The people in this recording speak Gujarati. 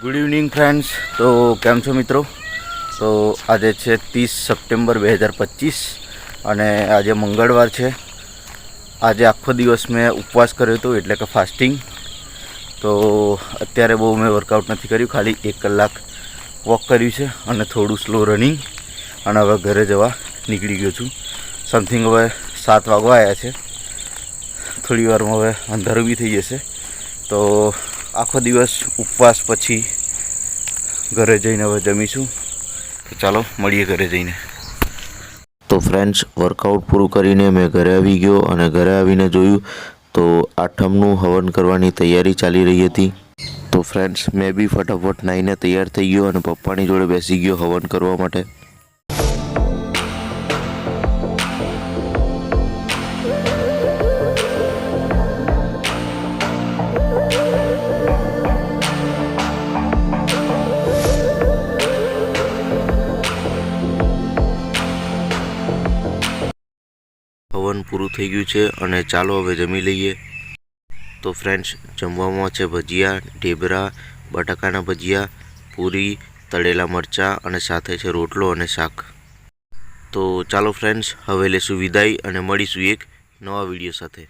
Good evening friends. તો કેમ છો મિત્રો? તો આજે છે 30 સપ્ટેમ્બર 2025 અને આજે મંગળવાર છે. આજે આખો દિવસ મેં ઉપવાસ કર્યો હતો, એટલે કે ફાસ્ટિંગ. તો અત્યારે બહુ મેં વર્કઆઉટ નથી કર્યું, ખાલી 1 કલાક વોક કર્યું છે અને થોડું સ્લો રનિંગ, અને હવે ઘરે જવા નીકળી ગયો છું. સમથિંગ હવે 7 વાગવા આવ્યા છે. થોડી વારમાં હવે અંધારું બી થઈ જશે. તો આખો દિવસ ઉપવાસ પછી ઘરે જઈને હવે જમીશું. તો ચાલો મળીએ ઘરે જઈને. તો ફ્રેન્ડ્સ, વર્કઆઉટ પૂરું કરીને મેં ઘરે આવી ગયો અને ઘરે આવીને જોયું તો આઠમનું હવન કરવાની તૈયારી ચાલી રહી હતી. તો ફ્રેન્ડ્સ, મેં બી ફટાફટ નાહીને તૈયાર થઈ ગયો અને પપ્પાની જોડે બેસી ગયો હવન કરવા માટે. હવન પૂરું થઈ ગયું છે અને ચાલો હવે જમી લઈએ. તો ફ્રેન્ડ્સ, જમવામાં છે ભજીયા, ઢેબરા, બટાકાના ભજીયા, પૂરી, તળેલા મરચાં અને સાથે છે રોટલો અને શાક. તો ચાલો ફ્રેન્ડ્સ, હવે લેશું વિદાય અને મળીશું એક નવા વિડીયો સાથે.